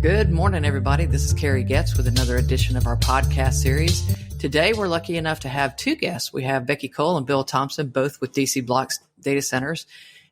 Good morning, everybody. This is Carrie Getz with another edition of our podcast series. Today, we're lucky enough to have two guests. We have Becky Cole and Bill Thomson, both with DC Blox data centers.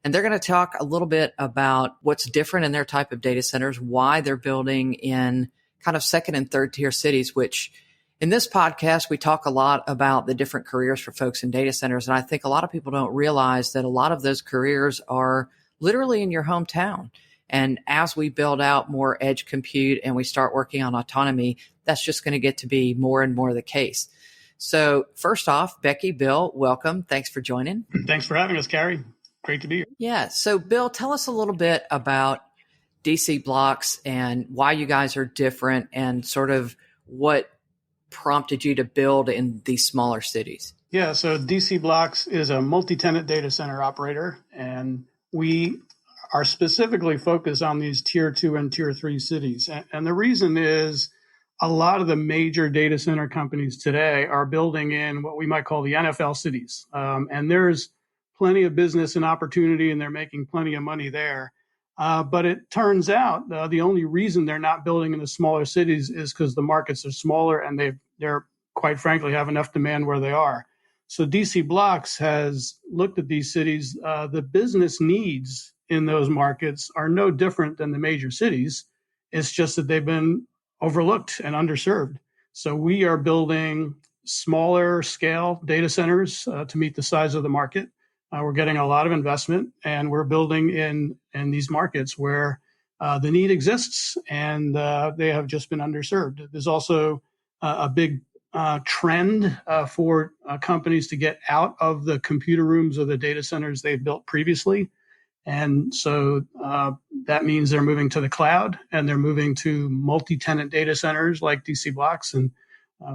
And they're going to talk a little bit about what's different in their type of data centers, why they're building in kind of second and third tier cities, which in this podcast, we talk a lot about the different careers for folks in data centers. And I think a lot of people don't realize that a lot of those careers are literally in your hometown. And as we build out more edge compute and we start working on autonomy, that's just going to get to be more and more the case. So first off, Becky, Bill, welcome. Thanks for joining. Thanks for having us, Carrie. Great to be here. Yeah. So Bill, tell us a little bit about DC Blox and why you guys are different and sort of what prompted you to build in these smaller cities. Yeah. So DC Blox is a multi-tenant data center operator, and we are specifically focused on these tier 2 and tier 3 cities. And the reason is a lot of the major data center companies today are building in what we might call the NFL cities. And there's plenty of business and opportunity, and they're making plenty of money there. But it turns out the only reason they're not building in the smaller cities is because the markets are smaller and they're quite frankly have enough demand where they are. So DC Blox has looked at these cities. The business needs in those markets are no different than the major cities. It's just that they've been overlooked and underserved. So we are building smaller scale data centers to meet the size of the market. We're getting a lot of investment, and we're building in these markets where the need exists and they have just been underserved. There's also a big trend for companies to get out of the computer rooms of the data centers they've built previously. And so that means they're moving to the cloud and they're moving to multi-tenant data centers like DC Blox. And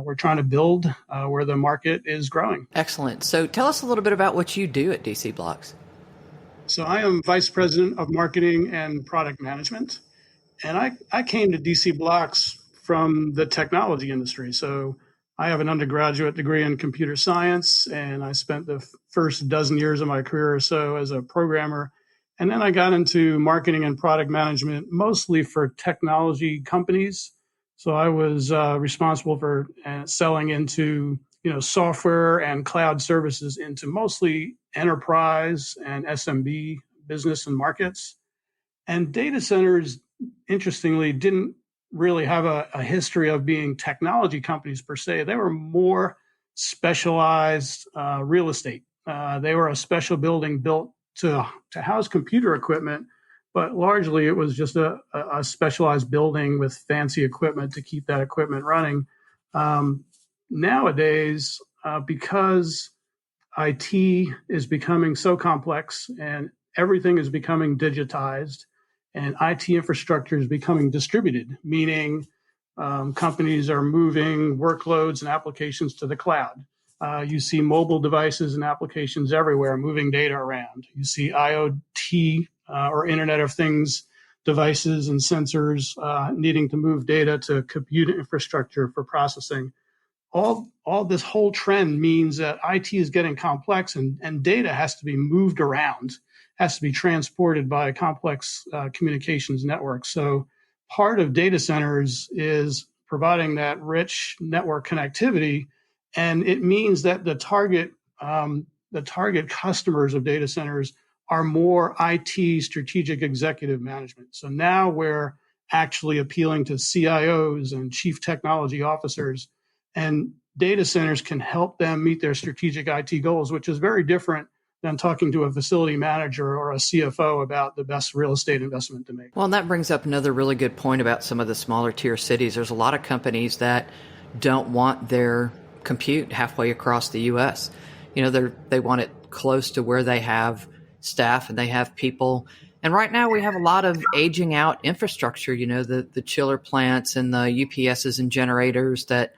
we're trying to build where the market is growing. Excellent. So tell us a little bit about what you do at DC Blox. So I am Vice President of Marketing and Product Management. And I came to DC Blox from the technology industry. So I have an undergraduate degree in computer science, and I spent the first dozen years of my career or so as a programmer. And then I got into marketing and product management, mostly for technology companies. So I was responsible for selling into, software and cloud services into mostly enterprise and SMB business and markets. And data centers, interestingly, didn't really have a history of being technology companies per se. They were more specialized real estate. They were a special building built to house computer equipment, but largely it was just a specialized building with fancy equipment to keep that equipment running. Nowadays, because IT is becoming so complex and everything is becoming digitized and IT infrastructure is becoming distributed, meaning companies are moving workloads and applications to the cloud. You see mobile devices and applications everywhere moving data around. You see IoT or Internet of Things devices and sensors needing to move data to compute infrastructure for processing. All this whole trend means that IT is getting complex and data has to be moved around, has to be transported by complex communications networks. So part of data centers is providing that rich network connectivity. And it means that the target customers of data centers are more IT strategic executive management. So now we're actually appealing to CIOs and chief technology officers, and data centers can help them meet their strategic IT goals, which is very different than talking to a facility manager or a CFO about the best real estate investment to make. Well, and that brings up another really good point about some of the smaller tier cities. There's a lot of companies that don't want their compute halfway across the U.S. They want it close to where they have staff and they have people. And right now we have a lot of aging out infrastructure, the chiller plants and the UPSs and generators that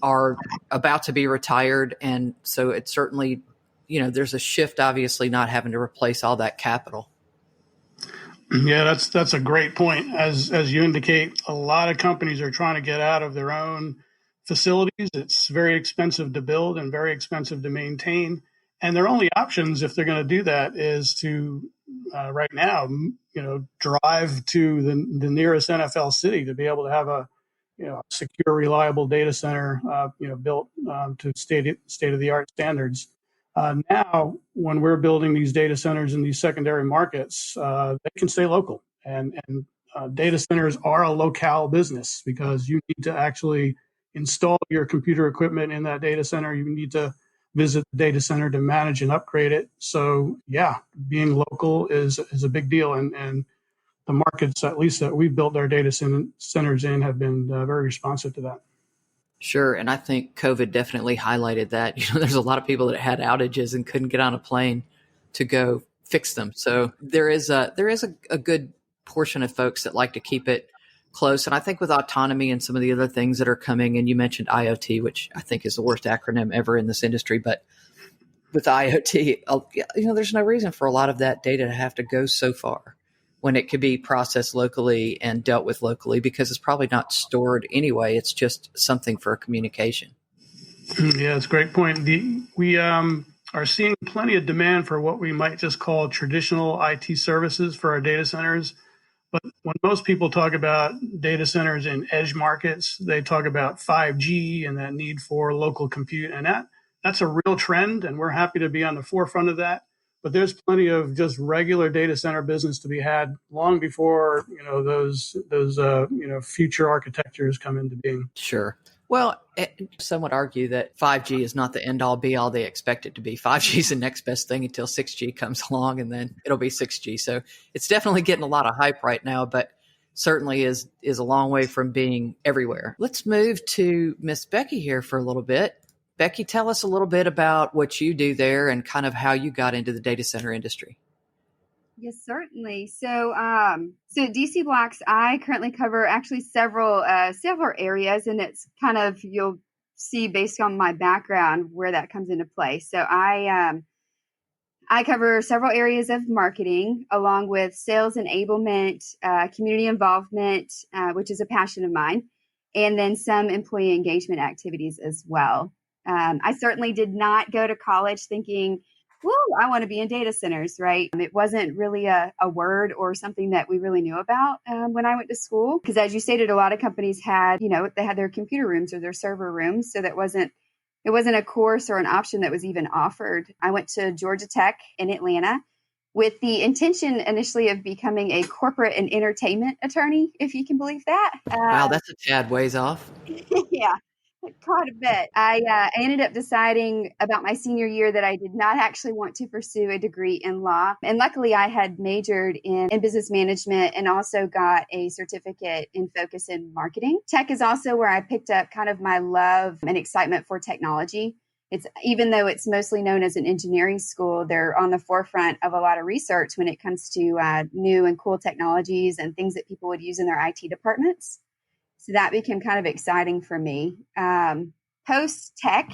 are about to be retired. And so it's certainly, there's a shift, obviously, not having to replace all that capital. Yeah, that's a great point. As you indicate, a lot of companies are trying to get out of their own facilities. It's very expensive to build and very expensive to maintain. And their only options, if they're going to do that, is to right now, drive to the nearest NFL city to be able to have a secure, reliable data center, built to state of the art standards. Now, when we're building these data centers in these secondary markets, they can stay local, and data centers are a locale business because you need to actually install your computer equipment in that data center. You need to visit the data center to manage and upgrade it. So, yeah, being local is a big deal, and the markets, at least that we've built our data centers in, have been very responsive to that. Sure. And I think COVID definitely highlighted that. There's a lot of people that had outages and couldn't get on a plane to go fix them. So there is a good portion of folks that like to keep it close. And I think with autonomy and some of the other things that are coming, and you mentioned IoT, which I think is the worst acronym ever in this industry, but with IoT, there's no reason for a lot of that data to have to go so far when it could be processed locally and dealt with locally, because it's probably not stored anyway. It's just something for communication. Yeah, it's a great point. We are seeing plenty of demand for what we might just call traditional IT services for our data centers. But when most people talk about data centers in edge markets, they talk about 5G and that need for local compute. And that's a real trend, and we're happy to be on the forefront of that. But there's plenty of just regular data center business to be had long before those future architectures come into being. Sure. Well, some would argue that 5G is not the end all be all they expect it to be. 5G is the next best thing until 6G comes along, and then it'll be 6G. So it's definitely getting a lot of hype right now, but certainly is a long way from being everywhere. Let's move to Miss Becky here for a little bit. Becky, tell us a little bit about what you do there and kind of how you got into the data center industry. Yes, certainly. So at DC Blox, I currently cover actually several areas, and it's kind of, you'll see based on my background where that comes into play. So I cover several areas of marketing, along with sales enablement, community involvement, which is a passion of mine, and then some employee engagement activities as well. I certainly did not go to college thinking, I want to be in data centers, right? It wasn't really a word or something that we really knew about when I went to school. Because as you stated, a lot of companies had, they had their computer rooms or their server rooms. So it wasn't a course or an option that was even offered. I went to Georgia Tech in Atlanta with the intention initially of becoming a corporate and entertainment attorney, if you can believe that. Wow, that's a tad ways off. Yeah. Quite a bit. I ended up deciding about my senior year that I did not actually want to pursue a degree in law. And luckily, I had majored in business management and also got a certificate in focus in marketing. Tech is also where I picked up kind of my love and excitement for technology. Even though it's mostly known as an engineering school, they're on the forefront of a lot of research when it comes to new and cool technologies and things that people would use in their IT departments. So that became kind of exciting for me. Post-tech,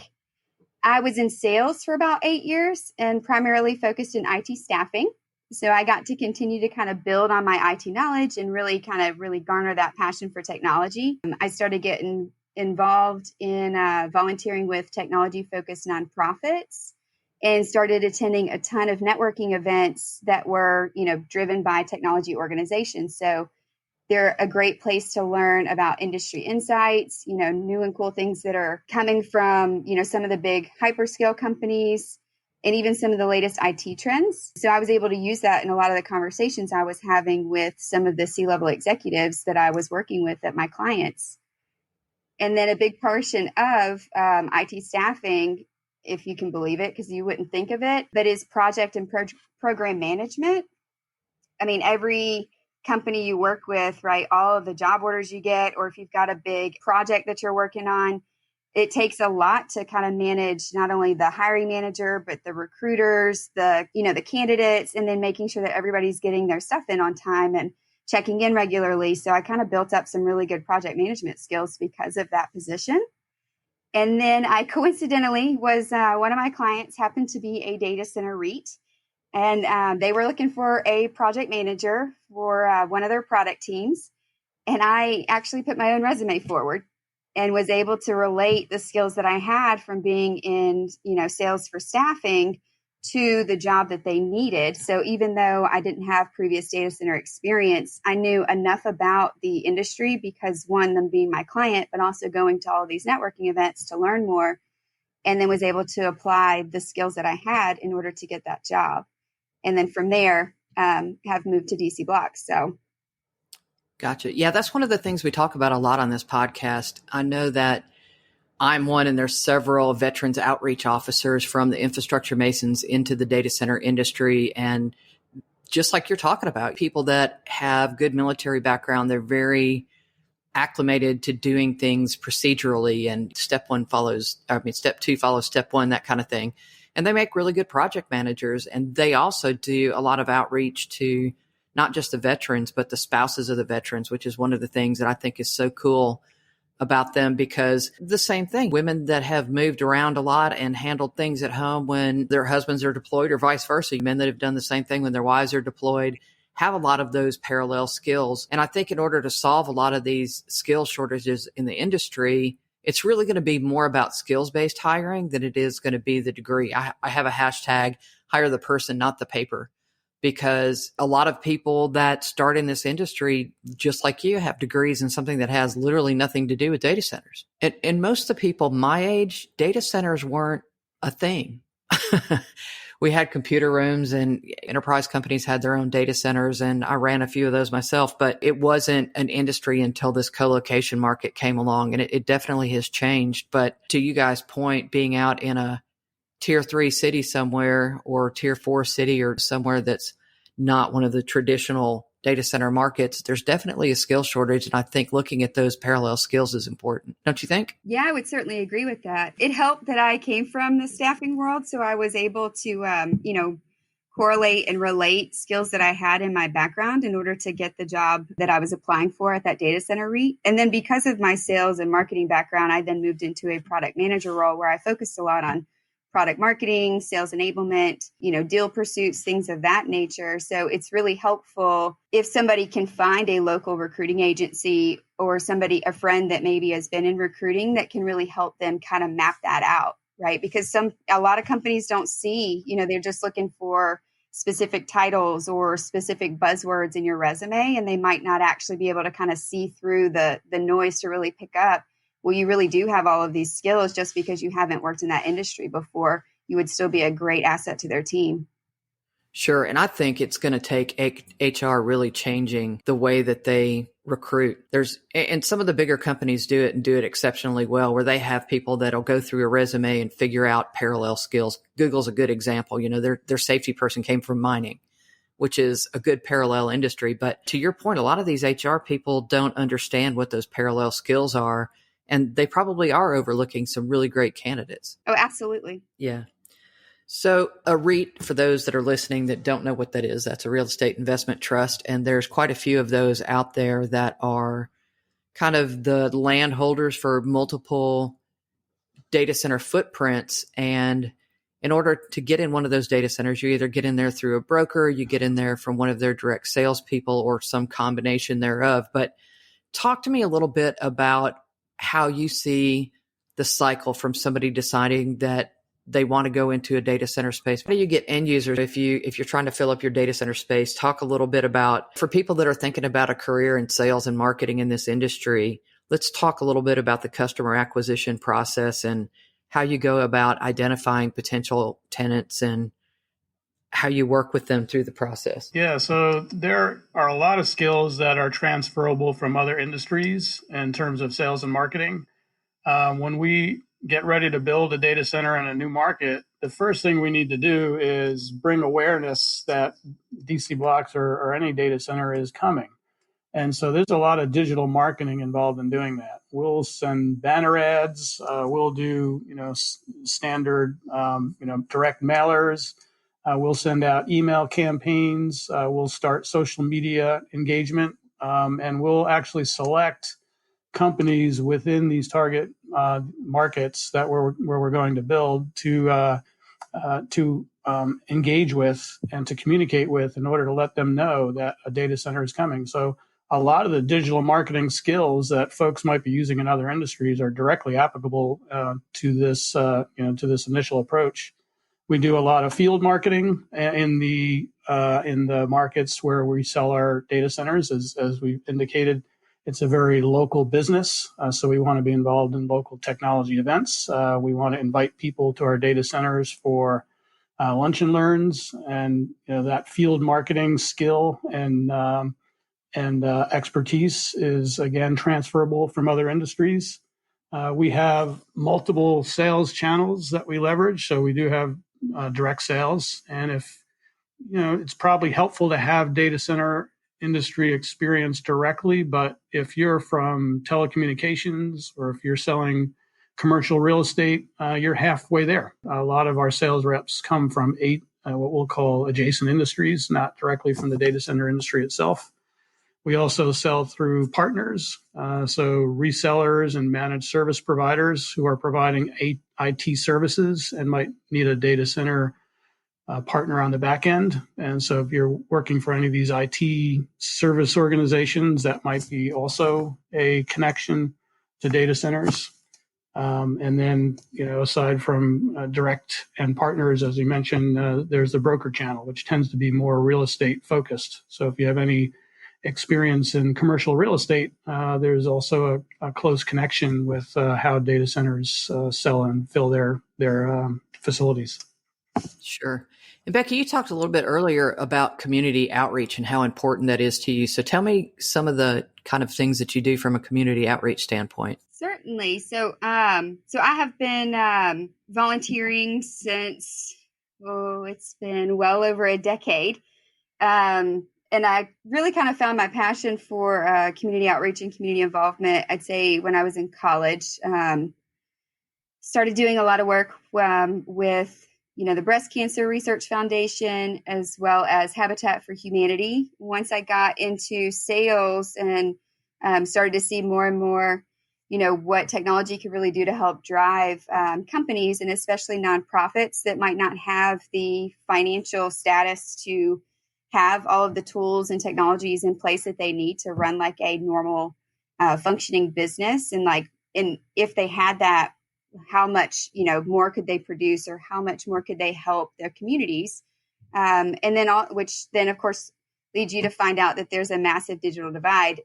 I was in sales for about 8 years and primarily focused in IT staffing. So I got to continue to kind of build on my IT knowledge and really garner that passion for technology. I started getting involved in volunteering with technology-focused nonprofits and started attending a ton of networking events that were, driven by technology organizations. So they're a great place to learn about industry insights, new and cool things that are coming from, some of the big hyperscale companies and even some of the latest IT trends. So I was able to use that in a lot of the conversations I was having with some of the C-level executives that I was working with at my clients. And then a big portion of IT staffing, if you can believe it, because you wouldn't think of it, but is project and program management. I mean, every company you work with, right? All of the job orders you get, or if you've got a big project that you're working on, it takes a lot to kind of manage not only the hiring manager, but the recruiters, the candidates, and then making sure that everybody's getting their stuff in on time and checking in regularly. So I kind of built up some really good project management skills because of that position. And then I coincidentally was one of my clients happened to be a data center REIT. And they were looking for a project manager for one of their product teams. And I actually put my own resume forward and was able to relate the skills that I had from being in, sales for staffing to the job that they needed. So even though I didn't have previous data center experience, I knew enough about the industry because, one, them being my client, but also going to all these networking events to learn more, and then was able to apply the skills that I had in order to get that job. And then from there, have moved to DC Blox. So. Gotcha. Yeah, that's one of the things we talk about a lot on this podcast. I know that I'm one, and there's several veterans outreach officers from the infrastructure masons into the data center industry. And just like you're talking about, people that have good military background, they're very acclimated to doing things procedurally, and step two follows step one, that kind of thing. And they make really good project managers. And they also do a lot of outreach to not just the veterans, but the spouses of the veterans, which is one of the things that I think is so cool about them, because the same thing, women that have moved around a lot and handled things at home when their husbands are deployed, or vice versa, men that have done the same thing when their wives are deployed, have a lot of those parallel skills. And I think in order to solve a lot of these skill shortages in the industry, it's really going to be more about skills-based hiring than it is going to be the degree. I have a hashtag, hire the person, not the paper, because a lot of people that start in this industry, just like you, have degrees in something that has literally nothing to do with data centers. And most of the people my age, data centers weren't a thing. We had computer rooms, and enterprise companies had their own data centers, and I ran a few of those myself, but it wasn't an industry until this co-location market came along, and it definitely has changed. But to you guys' point, being out in a tier 3 city somewhere, or tier 4 city, or somewhere that's not one of the traditional data center markets, there's definitely a skill shortage. And I think looking at those parallel skills is important. Don't you think? Yeah, I would certainly agree with that. It helped that I came from the staffing world, so I was able to, correlate and relate skills that I had in my background in order to get the job that I was applying for at that data center REIT. And then because of my sales and marketing background, I then moved into a product manager role where I focused a lot on product marketing, sales enablement, deal pursuits, things of that nature. So it's really helpful if somebody can find a local recruiting agency, or a friend that maybe has been in recruiting, that can really help them kind of map that out, right? Because a lot of companies don't see, they're just looking for specific titles or specific buzzwords in your resume, and they might not actually be able to kind of see through the noise to really pick up, well, you really do have all of these skills. Just because you haven't worked in that industry before, you would still be a great asset to their team. Sure. And I think it's going to take HR really changing the way that they recruit. And some of the bigger companies do it, and do it exceptionally well, where they have people that'll go through a resume and figure out parallel skills. Google's a good example. Their safety person came from mining, which is a good parallel industry. But to your point, a lot of these HR people don't understand what those parallel skills are. And they probably are overlooking some really great candidates. Oh, absolutely. Yeah. So a REIT, for those that are listening that don't know what that is, that's a real estate investment trust. And there's quite a few of those out there that are kind of the landholders for multiple data center footprints. And in order to get in one of those data centers, you either get in there through a broker, you get in there from one of their direct salespeople, or some combination thereof. But talk to me a little bit about how you see the cycle from somebody deciding that they want to go into a data center space. How do you get end users if you're trying to fill up your data center space? Talk a little bit about, for people that are thinking about a career in sales and marketing in this industry, let's talk a little bit about the customer acquisition process and how you go about identifying potential tenants and how you work with them through the process. Yeah, so there are a lot of skills that are transferable from other industries in terms of sales and marketing. When we get ready to build a data center in a new market, the first thing we need to do is bring awareness that DC Blox or any data center is coming. And so there's a lot of digital marketing involved in doing that. We'll send banner ads. We'll do, standard, direct mailers. We'll send out email campaigns. We'll start social media engagement, and we'll actually select companies within these target markets that where we're going to build to engage with and to communicate with in order to let them know that a data center is coming. So a lot of the digital marketing skills that folks might be using in other industries are directly applicable to this initial approach. We do a lot of field marketing in the markets where we sell our data centers. As we've indicated, it's a very local business, so we want to be involved in local technology events. We want to invite people to our data centers for lunch and learns, and that field marketing skill and expertise is again transferable from other industries. We have multiple sales channels that we leverage, so we do have direct sales, and if it's probably helpful to have data center industry experience directly, but if you're from telecommunications or if you're selling commercial real estate, you're halfway there. A lot of our sales reps come from what we'll call adjacent industries, not directly from the data center industry itself. We also sell through partners, so resellers and managed service providers who are providing IT services and might need a data center partner on the back end. And so if you're working for any of these IT service organizations, that might be also a connection to data centers. And then, aside from direct and partners, as you mentioned, there's the broker channel, which tends to be more real estate focused. So if you have any experience in commercial real estate, there's also a close connection with how data centers sell and fill their facilities. Sure. And Becky, you talked a little bit earlier about community outreach and how important that is to you. So tell me some of the kind of things that you do from a community outreach standpoint. Certainly. So I have been volunteering since, it's been well over a decade. And I really kind of found my passion for community outreach and community involvement, I'd say, when I was in college. Started doing a lot of work with the Breast Cancer Research Foundation, as well as Habitat for Humanity. Once I got into sales and started to see more and more, what technology could really do to help drive companies, and especially nonprofits that might not have the financial status to have all of the tools and technologies in place that they need to run like a normal functioning business. And if they had that, how much, more could they produce, or how much more could they help their communities? And then which then of course leads you to find out that there's a massive digital divide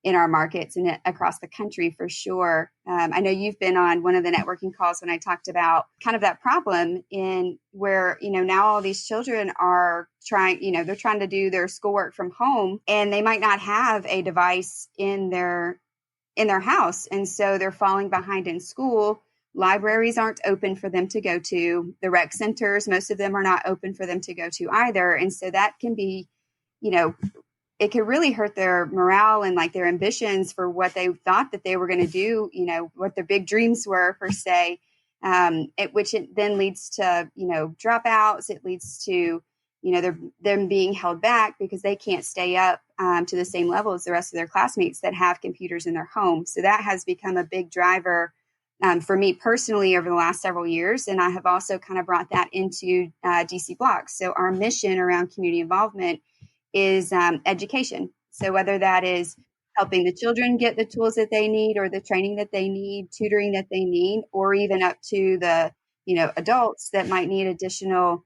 in our markets and across the country for sure. I know you've been on one of the networking calls when I talked about kind of that problem in where, now all these children are trying, they're trying to do their schoolwork from home, and they might not have a device in their house. And so they're falling behind in school. Libraries aren't open for them to go to. The rec centers, most of them are not open for them to go to either. And so that can be, it can really hurt their morale and like their ambitions for what they thought that they were going to do, what their big dreams were per se, which it then leads to, dropouts. It leads to, them being held back because they can't stay up to the same level as the rest of their classmates that have computers in their home. So that has become a big driver for me personally over the last several years. And I have also kind of brought that into DC Blox. So our mission around community involvement is education. So whether that is helping the children get the tools that they need, or the training that they need, tutoring that they need, or even up to the, adults that might need additional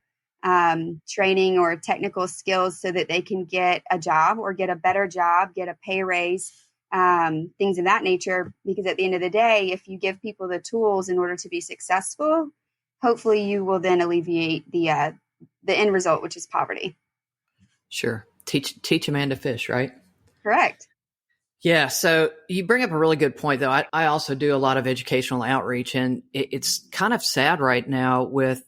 training or technical skills so that they can get a job or get a better job, get a pay raise, things of that nature. Because at the end of the day, if you give people the tools in order to be successful, hopefully you will then alleviate the end result, which is poverty. Sure. Teach a man to fish, right? Correct. Yeah. So you bring up a really good point, though. I also do a lot of educational outreach, and it's kind of sad right now with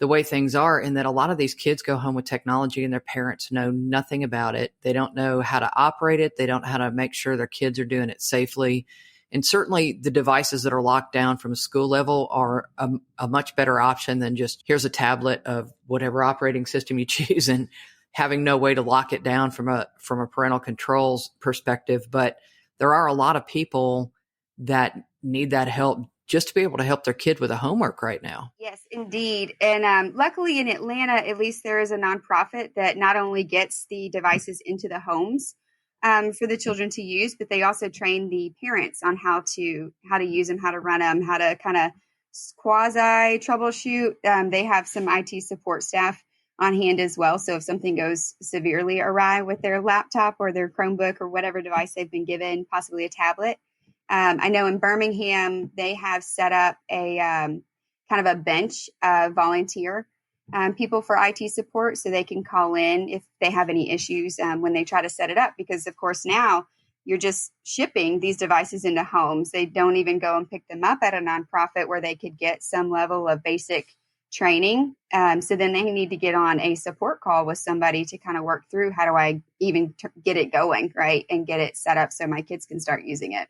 the way things are, in that a lot of these kids go home with technology and their parents know nothing about it. They don't know how to operate it. They don't know how to make sure their kids are doing it safely. And certainly the devices that are locked down from a school level are a much better option than just here's a tablet of whatever operating system you choose, and having no way to lock it down from a parental controls perspective. But there are a lot of people that need that help just to be able to help their kid with a homework right now. Yes, indeed. And luckily in Atlanta, at least there is a nonprofit that not only gets the devices into the homes for the children to use, but they also train the parents on how to use them, how to run them, how to kind of quasi troubleshoot. They have some IT support staff on hand as well. So if something goes severely awry with their laptop or their Chromebook or whatever device they've been given, possibly a tablet. I know in Birmingham, they have set up a kind of a bench of volunteer people for IT support so they can call in if they have any issues when they try to set it up. Because, of course, now you're just shipping these devices into homes. They don't even go and pick them up at a nonprofit where they could get some level of basic training. So then they need to get on a support call with somebody to kind of work through how do I even get it going, right, and get it set up so my kids can start using it.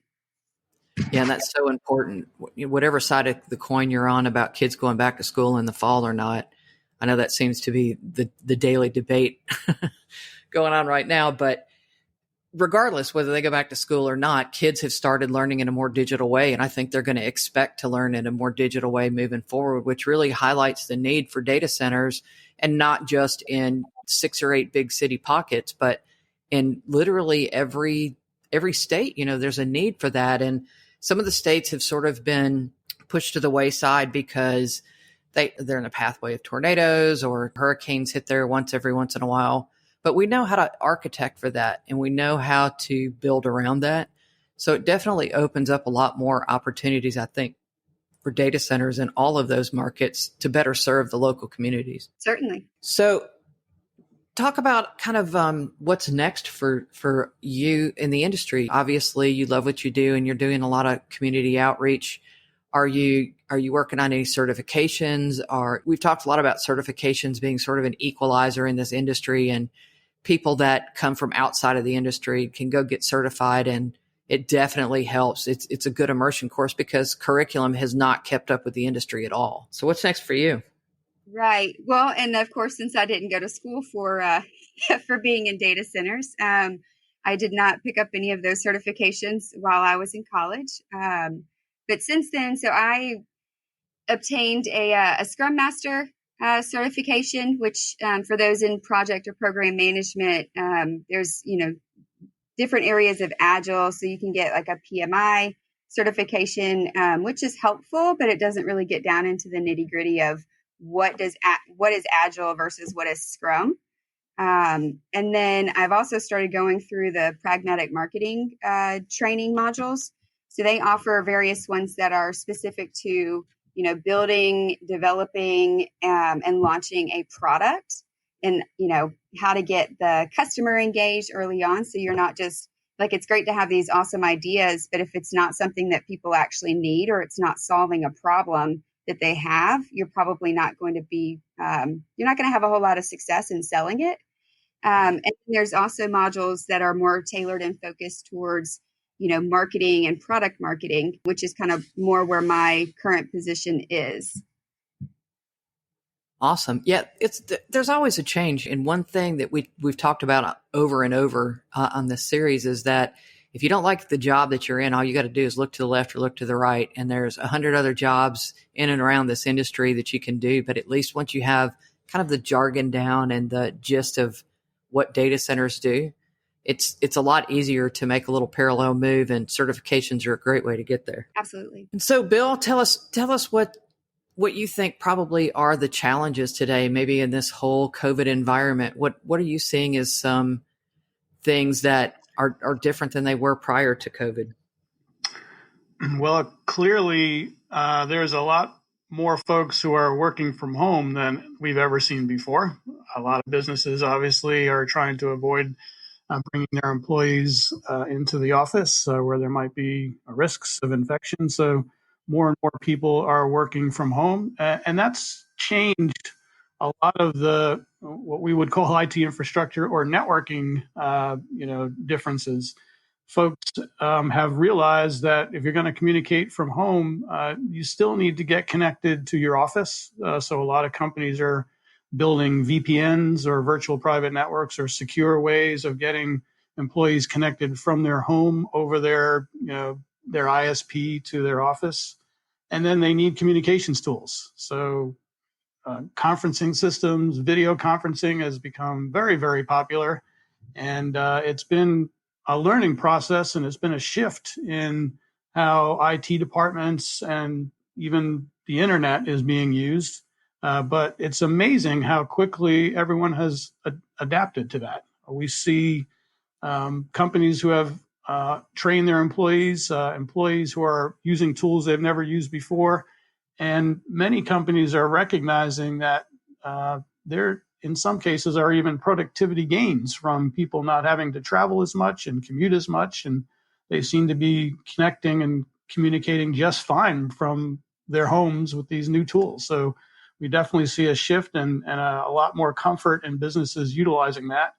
Yeah, and that's so important. Whatever side of the coin you're on about kids going back to school in the fall or not, I know that seems to be the daily debate going on right now. But regardless whether they go back to school or not, kids have started learning in a more digital way. And I think they're going to expect to learn in a more digital way moving forward, which really highlights the need for data centers, and not just in 6 or 8 big city pockets, but in literally every state. There's a need for that. And some of the states have sort of been pushed to the wayside because they're in the pathway of tornadoes or hurricanes hit there once in a while. But we know how to architect for that, and we know how to build around that. So it definitely opens up a lot more opportunities, I think, for data centers in all of those markets to better serve the local communities. Certainly. So talk about kind of what's next for you in the industry. Obviously, you love what you do, and you're doing a lot of community outreach. Are you working on any certifications? We've talked a lot about certifications being sort of an equalizer in this industry, and people that come from outside of the industry can go get certified, and it definitely helps. It's a good immersion course because curriculum has not kept up with the industry at all. So what's next for you? Right. Well, and of course, since I didn't go to school for for being in data centers, I did not pick up any of those certifications while I was in college. But since then, so I obtained a Scrum Master certification, which for those in project or program management, there's, different areas of Agile. So you can get like a PMI certification, which is helpful, but it doesn't really get down into the nitty gritty of what is Agile versus what is Scrum. And then I've also started going through the pragmatic marketing training modules. So they offer various ones that are specific to, building, developing, and launching a product, and, how to get the customer engaged early on. So you're not just like, it's great to have these awesome ideas, but if it's not something that people actually need, or it's not solving a problem that they have, you're probably not going to be, you're not going to have a whole lot of success in selling it. And there's also modules that are more tailored and focused towards, marketing and product marketing, which is kind of more where my current position is. Awesome. Yeah, there's always a change. And one thing that we've talked about over and over on this series is that if you don't like the job that you're in, all you got to do is look to the left or look to the right. And there's 100 other jobs in and around this industry that you can do. But at least once you have kind of the jargon down and the gist of what data centers do, it's a lot easier to make a little parallel move, and certifications are a great way to get there. Absolutely. And so, Bill, tell us what you think probably are the challenges today, maybe in this whole COVID environment. What are you seeing as some things that are different than they were prior to COVID? Well, clearly, there's a lot more folks who are working from home than we've ever seen before. A lot of businesses obviously are trying to avoid bringing their employees into the office where there might be risks of infection. So more and more people are working from home, and that's changed a lot of the what we would call IT infrastructure or networking, differences. Folks have realized that if you're going to communicate from home, you still need to get connected to your office. So a lot of companies are building VPNs or virtual private networks or secure ways of getting employees connected from their home over their ISP to their office. And then they need communications tools. So conferencing systems, video conferencing has become very, very popular. And it's been a learning process, and it's been a shift in how IT departments and even the internet is being used. But it's amazing how quickly everyone has adapted to that. We see companies who have trained their employees, employees who are using tools they've never used before. And many companies are recognizing that there, in some cases, are even productivity gains from people not having to travel as much and commute as much. And they seem to be connecting and communicating just fine from their homes with these new tools. So we definitely see a shift and a lot more comfort in businesses utilizing that.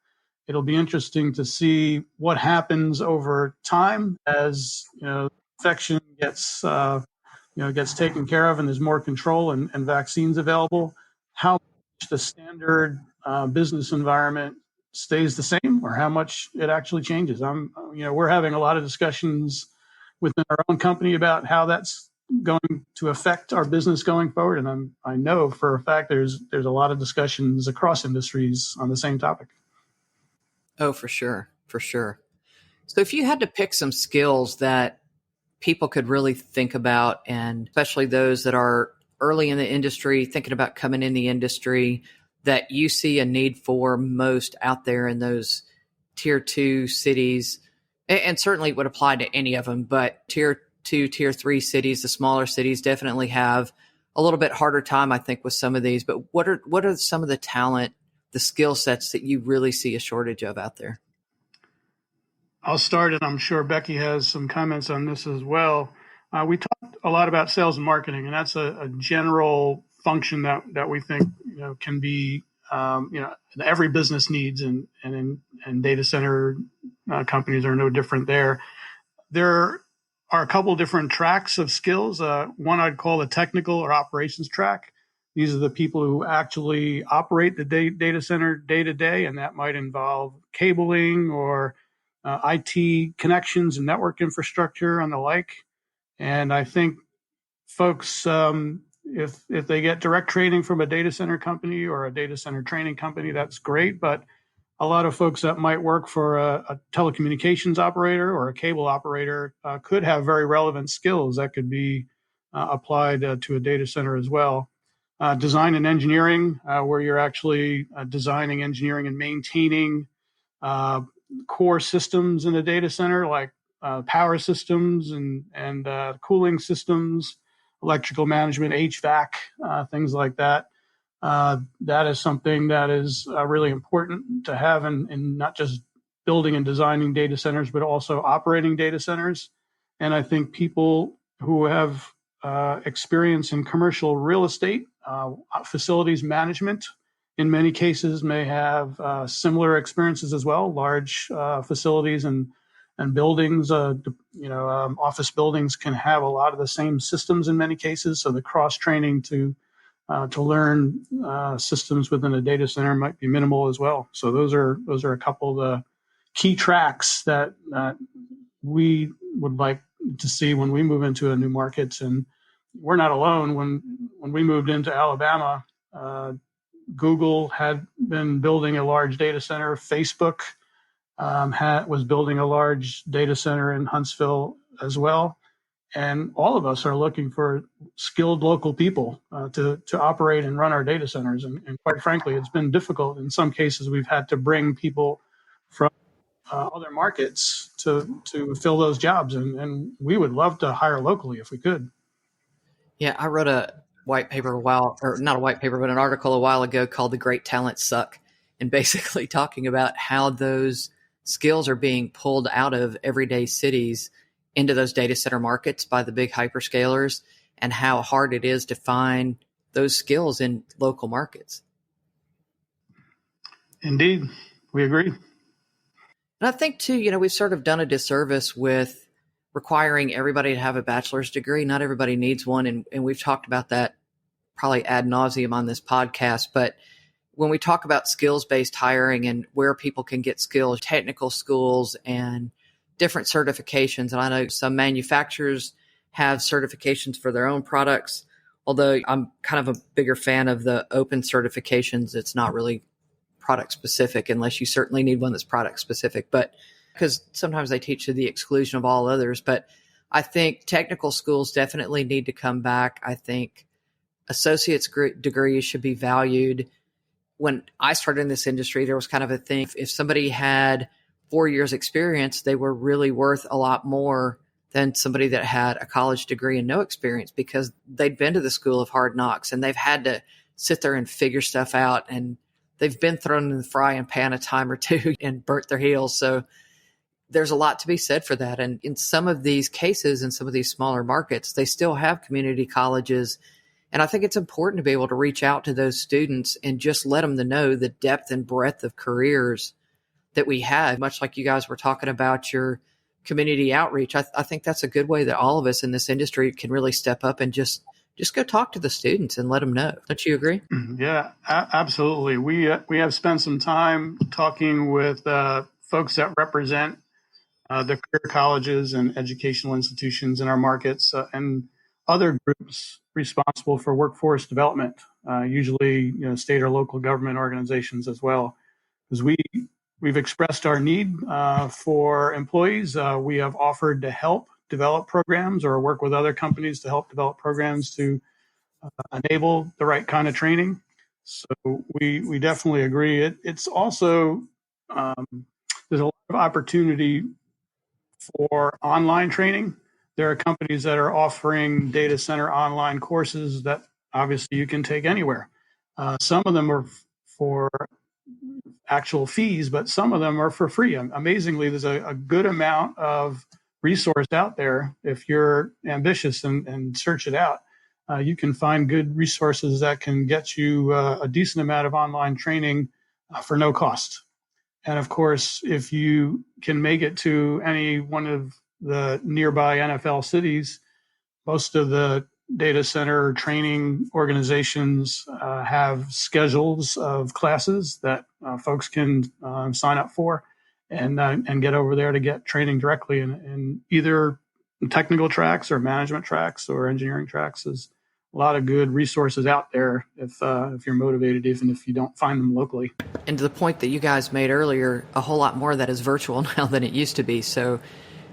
It'll be interesting to see what happens over time as infection gets taken care of and there's more control and vaccines available. How much the standard business environment stays the same, or how much it actually changes. We're having a lot of discussions within our own company about how that's going to affect our business going forward. And I know for a fact there's a lot of discussions across industries on the same topic. Oh, for sure. For sure. So if you had to pick some skills that people could really think about, and especially those that are early in the industry, thinking about coming in the industry, that you see a need for most out there in those tier 2 cities, and certainly would apply to any of them, but tier 2, tier 3 cities, the smaller cities definitely have a little bit harder time, I think, with some of these. But what are some of the talent, the skill sets that you really see a shortage of out there? I'll start, and I'm sure Becky has some comments on this as well. We talked a lot about sales and marketing, and that's a general function that we think can be every business needs, and data center companies are no different there. There are a couple different tracks of skills. One I'd call the technical or operations track. These are the people who actually operate the data center day to day, and that might involve cabling or IT connections and network infrastructure and the like. And I think folks, if they get direct training from a data center company or a data center training company, that's great. But a lot of folks that might work for a telecommunications operator or a cable operator could have very relevant skills that could be applied to a data center as well. Design and engineering, where you're actually designing, engineering, and maintaining core systems in a data center, like power systems and cooling systems, electrical management, HVAC, things like that. That is something that is really important to have in not just building and designing data centers, but also operating data centers. And I think people who have experience in commercial real estate, facilities management, in many cases may have similar experiences as well. Large facilities and buildings, office buildings can have a lot of the same systems in many cases. So the cross training to learn systems within a data center might be minimal as well. So those are a couple of the key tracks that we would like to see when we move into a new market. And we're not alone. When we moved into Alabama, Google had been building a large data center. Facebook was building a large data center in Huntsville as well. And all of us are looking for skilled local people to operate and run our data centers. And quite frankly, it's been difficult. In some cases, we've had to bring people from other markets to fill those jobs. And we would love to hire locally if we could. Yeah, I wrote a white paper not a white paper, but an article a while ago called "The Great Talent Suck," and basically talking about how those skills are being pulled out of everyday cities into those data center markets by the big hyperscalers, and how hard it is to find those skills in local markets. Indeed, we agree. And I think too, we've sort of done a disservice with requiring everybody to have a bachelor's degree. Not everybody needs one. And we've talked about that probably ad nauseum on this podcast. But when we talk about skills-based hiring and where people can get skills, technical schools and different certifications. And I know some manufacturers have certifications for their own products, although I'm kind of a bigger fan of the open certifications. It's not really product specific unless you certainly need one that's product specific, but because sometimes they teach to the exclusion of all others. But I think technical schools definitely need to come back. I think associate's degrees should be valued. When I started in this industry, there was kind of a thing. If somebody had 4 years experience, they were really worth a lot more than somebody that had a college degree and no experience, because they'd been to the school of hard knocks and they've had to sit there and figure stuff out, and they've been thrown in the frying pan a time or two and burnt their heels. So there's a lot to be said for that. And in some of these cases, in some of these smaller markets, they still have community colleges. And I think it's important to be able to reach out to those students and just let them know the depth and breadth of careers that we have. Much like you guys were talking about your community outreach, I think that's a good way that all of us in this industry can really step up and just go talk to the students and let them know. Don't you agree? Yeah, absolutely. We have spent some time talking with folks that represent the career colleges and educational institutions in our markets, and other groups responsible for workforce development, usually state or local government organizations as well. Because we've expressed our need for employees. We have offered to help develop programs or work with other companies to help develop programs to enable the right kind of training. So we definitely agree. It's also there's a lot of opportunity for online training. There are companies that are offering data center online courses that obviously you can take anywhere. Some of them are for actual fees, but some of them are for free. Amazingly, there's a good amount of resource out there. If you're ambitious and search it out, you can find good resources that can get you a decent amount of online training for no cost. And of course, if you can make it to any one of the nearby NFL cities, most of the data center training organizations have schedules of classes that folks can sign up for and get over there to get training directly in either technical tracks or management tracks or engineering tracks. There's a lot of good resources out there if you're motivated, even if you don't find them locally. And to the point that you guys made earlier, a whole lot more of that is virtual now than it used to be. So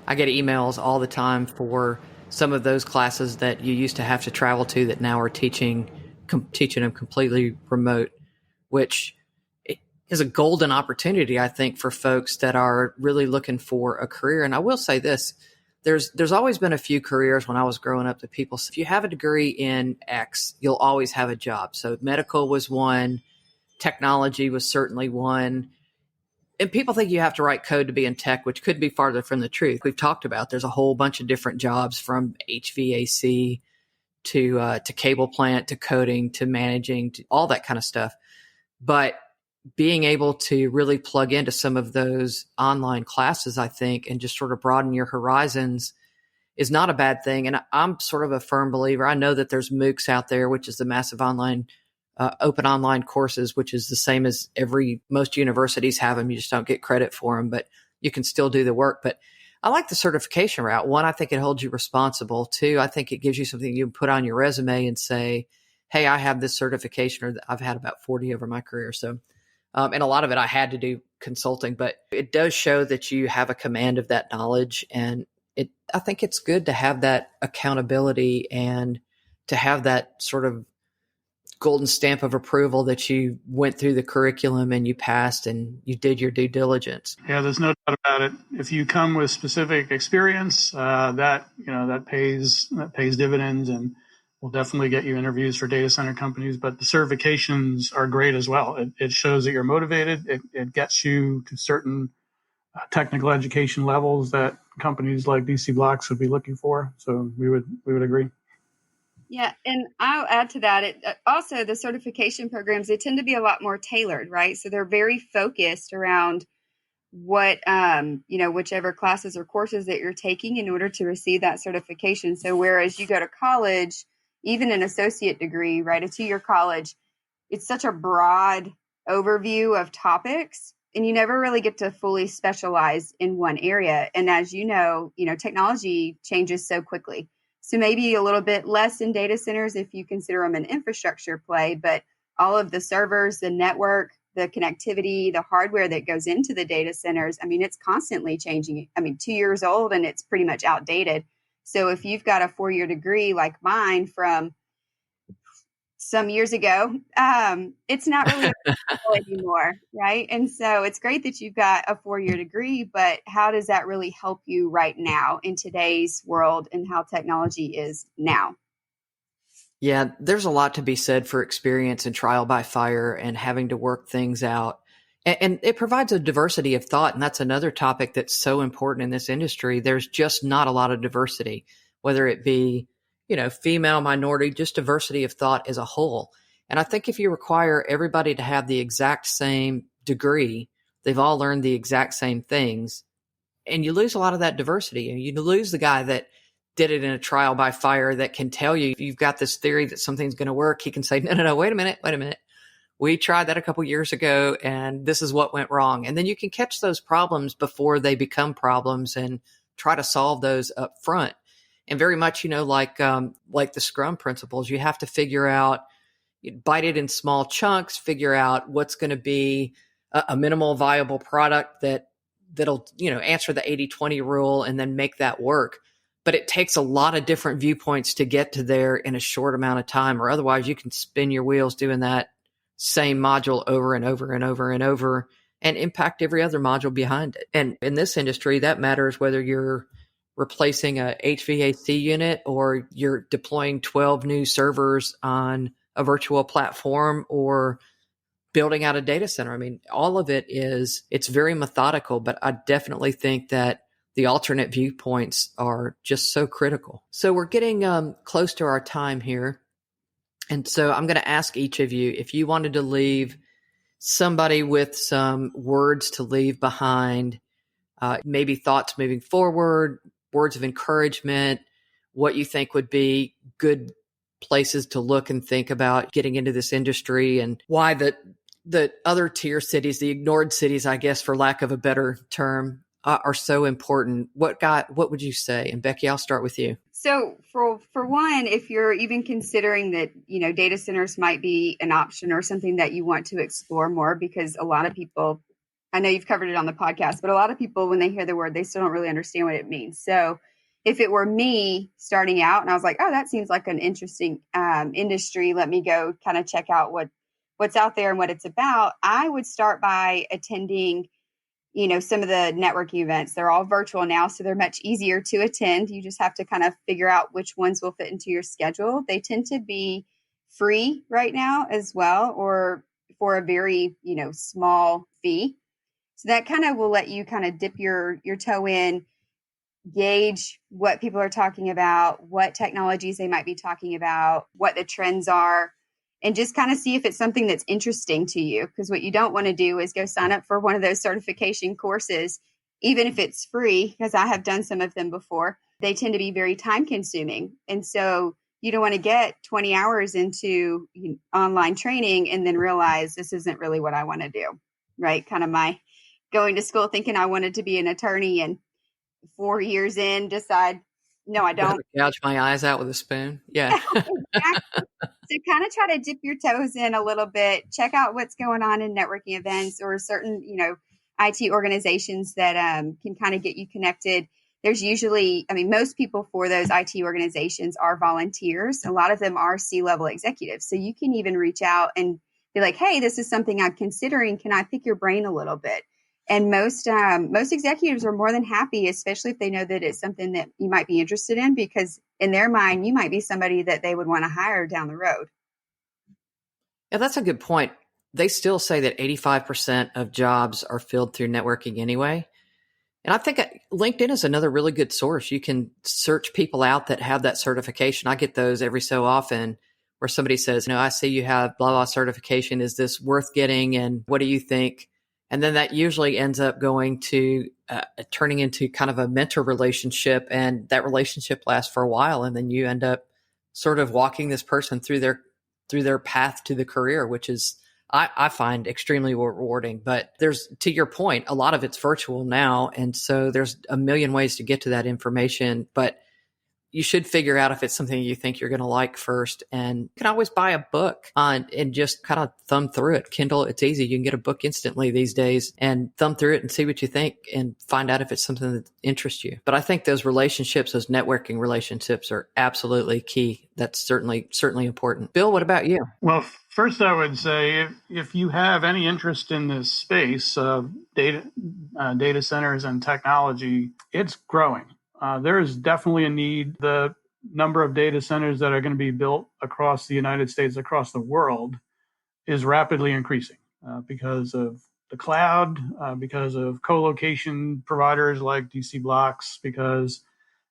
I get emails all the time for some of those classes that you used to have to travel to that now are teaching them completely remote, which is a golden opportunity, I think, for folks that are really looking for a career. And I will say this, there's always been a few careers when I was growing up that people say, if you have a degree in X, you'll always have a job. So medical was one, technology was certainly one. And people think you have to write code to be in tech, which could be farther from the truth. We've talked about there's a whole bunch of different jobs, from HVAC to cable plant to coding to managing to all that kind of stuff. But being able to really plug into some of those online classes, I think, and just sort of broaden your horizons is not a bad thing. And I'm sort of a firm believer. I know that there's MOOCs out there, which is the massive online open online courses, which is the same as most universities have them. You just don't get credit for them, but you can still do the work. But I like the certification route. One, I think it holds you responsible. Two, I think it gives you something you can put on your resume and say, hey, I have this certification, or I've had about 40 over my career. So, and a lot of it I had to do consulting, but it does show that you have a command of that knowledge. And I think it's good to have that accountability and to have that sort of golden stamp of approval that you went through the curriculum and you passed and you did your due diligence. Yeah, there's no doubt about it. If you come with specific experience, that pays dividends, and will definitely get you interviews for data center companies. But the certifications are great as well. It shows that you're motivated. It gets you to certain technical education levels that companies like DC Blox would be looking for. So we would agree. Yeah, and I'll add to that. Also, the certification programs, they tend to be a lot more tailored, right? So they're very focused around what, whichever classes or courses that you're taking in order to receive that certification. So whereas you go to college, even an associate degree, right, a 2-year college, it's such a broad overview of topics, and you never really get to fully specialize in one area. And as you know, technology changes so quickly. So maybe a little bit less in data centers if you consider them an infrastructure play, but all of the servers, the network, the connectivity, the hardware that goes into the data centers, it's constantly changing. 2 years old and it's pretty much outdated. So if you've got a 4-year degree like mine from some years ago. It's not really anymore, right? And so it's great that you've got a 4-year degree, but how does that really help you right now in today's world and how technology is now? Yeah, there's a lot to be said for experience and trial by fire and having to work things out. And it provides a diversity of thought. And that's another topic that's so important in this industry. There's just not a lot of diversity, whether it be, female, minority, just diversity of thought as a whole. And I think if you require everybody to have the exact same degree, they've all learned the exact same things, and you lose a lot of that diversity. You lose the guy that did it in a trial by fire that can tell you if you've got this theory that something's going to work. He can say, no, wait a minute. We tried that a couple years ago and this is what went wrong. And then you can catch those problems before they become problems and try to solve those up front. And very much, like the Scrum principles, you have to figure out, bite it in small chunks, figure out what's going to be a minimal viable product that'll, answer the 80-20 rule and then make that work. But it takes a lot of different viewpoints to get to there in a short amount of time, or otherwise you can spin your wheels doing that same module over and over and over and over and impact every other module behind it. And in this industry, that matters whether you're replacing a HVAC unit or you're deploying 12 new servers on a virtual platform or building out a data center. I mean, all of it's very methodical, but I definitely think that the alternate viewpoints are just so critical. So we're getting close to our time here. And so I'm going to ask each of you, if you wanted to leave somebody with some words to leave behind, maybe thoughts moving forward, words of encouragement, what you think would be good places to look and think about getting into this industry, and why the other tier cities, the ignored cities, I guess, for lack of a better term, are so important. What would you say? And Becky, I'll start with you. So for one, if you're even considering that, data centers might be an option or something that you want to explore more, because a lot of people, I know you've covered it on the podcast, but a lot of people, when they hear the word, they still don't really understand what it means. So if it were me starting out and I was like, oh, that seems like an interesting industry, let me go kind of check out what's out there and what it's about, I would start by attending some of the networking events. They're all virtual now, so they're much easier to attend. You just have to kind of figure out which ones will fit into your schedule. They tend to be free right now as well, or for a very, small fee. So that kind of will let you kind of dip your toe in, gauge what people are talking about, what technologies they might be talking about, what the trends are, and just kind of see if it's something that's interesting to you. Because what you don't want to do is go sign up for one of those certification courses, even if it's free, because I have done some of them before. They tend to be very time consuming. And so you don't want to get 20 hours into online training and then realize this isn't really what I want to do, right? Kind of my going to school thinking I wanted to be an attorney, and 4 years in decide, no, I don't. Gouge my eyes out with a spoon. Yeah. Exactly. So kind of try to dip your toes in a little bit, check out what's going on in networking events or certain, IT organizations that can kind of get you connected. There's usually, most people for those IT organizations are volunteers. A lot of them are C-level executives. So you can even reach out and be like, hey, this is something I'm considering. Can I pick your brain a little bit? And most executives are more than happy, especially if they know that it's something that you might be interested in, because in their mind, you might be somebody that they would want to hire down the road. Yeah, that's a good point. They still say that 85% of jobs are filled through networking anyway. And I think LinkedIn is another really good source. You can search people out that have that certification. I get those every so often where somebody says, I see you have blah, blah certification. Is this worth getting? And what do you think? And then that usually ends up going to turning into kind of a mentor relationship, and that relationship lasts for a while. And then you end up sort of walking this person through their path to the career, which is, I find extremely rewarding. But there's, to your point, a lot of it's virtual now. And so there's a million ways to get to that information. But you should figure out if it's something you think you're going to like first. And you can always buy a book on and just kind of thumb through it. Kindle, it's easy. You can get a book instantly these days and thumb through it and see what you think and find out if it's something that interests you. But I think those relationships, those networking relationships are absolutely key. That's certainly important. Bill, what about you? Well, first I would say if you have any interest in this space of data centers and technology, it's growing. There is definitely a need. The number of data centers that are going to be built across the United States, across the world, is rapidly increasing because of the cloud, because of co-location providers like DC Blox, because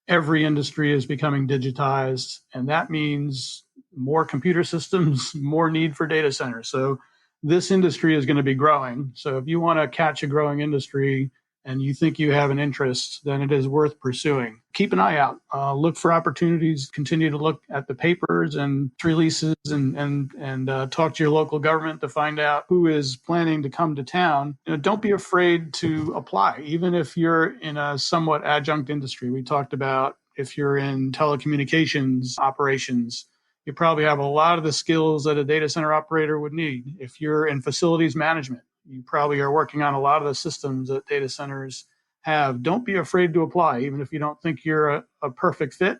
every industry is becoming digitized. And that means more computer systems, more need for data centers. So this industry is going to be growing. So if you want to catch a growing industry, and you think you have an interest, then it is worth pursuing. Keep an eye out. Look for opportunities. Continue to look at the papers and releases and talk to your local government to find out who is planning to come to town. Don't be afraid to apply, even if you're in a somewhat adjunct industry. We talked about if you're in telecommunications operations, you probably have a lot of the skills that a data center operator would need. If you're in facilities management, you probably are working on a lot of the systems that data centers have. Don't be afraid to apply, even if you don't think you're a perfect fit,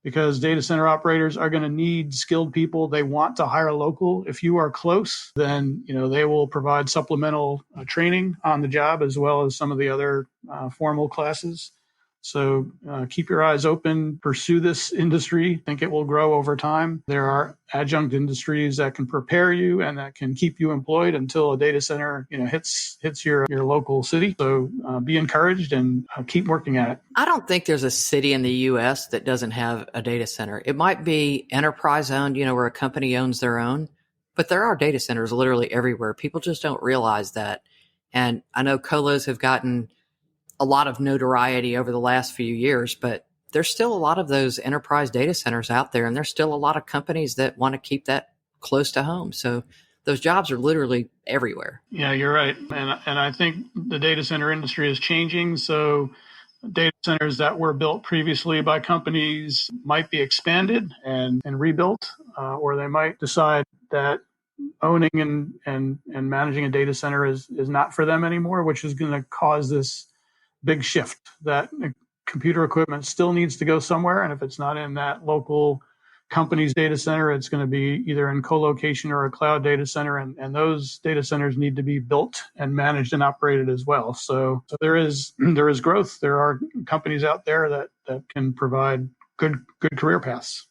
because data center operators are going to need skilled people. They want to hire local. If you are close, then they will provide supplemental training on the job as well as some of the other formal classes. So keep your eyes open, pursue this industry. I think it will grow over time. There are adjunct industries that can prepare you and that can keep you employed until a data center hits your local city. So be encouraged and keep working at it. I don't think there's a city in the U.S. that doesn't have a data center. It might be enterprise owned, where a company owns their own, but there are data centers literally everywhere. People just don't realize that. And I know colos have gotten a lot of notoriety over the last few years, but there's still a lot of those enterprise data centers out there, and there's still a lot of companies that want to keep that close to home. So those jobs are literally everywhere. Yeah, you're right. And I think the data center industry is changing. So data centers that were built previously by companies might be expanded and rebuilt, or they might decide that owning and managing a data center is not for them anymore, which is going to cause this big shift that computer equipment still needs to go somewhere. And if it's not in that local company's data center, it's going to be either in co-location or a cloud data center. And those data centers need to be built and managed and operated as well. So there is growth. There are companies out there that can provide good career paths.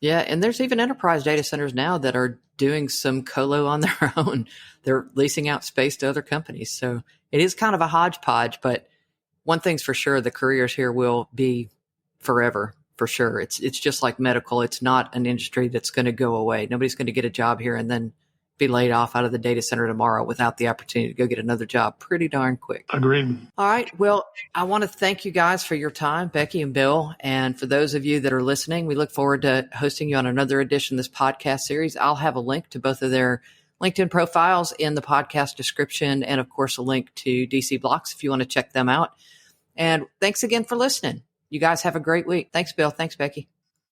Yeah. And there's even enterprise data centers now that are doing some colo on their own. They're leasing out space to other companies. So it is kind of a hodgepodge, but one thing's for sure, the careers here will be forever, for sure. It's just like medical. It's not an industry that's going to go away. Nobody's going to get a job here and then be laid off out of the data center tomorrow without the opportunity to go get another job pretty darn quick. Agreed. All right. Well, I want to thank you guys for your time, Becky and Bill. And for those of you that are listening, we look forward to hosting you on another edition of this podcast series. I'll have a link to both of their LinkedIn profiles in the podcast description, and of course, a link to DC Blox if you want to check them out. And thanks again for listening. You guys have a great week. Thanks, Bill. Thanks, Becky.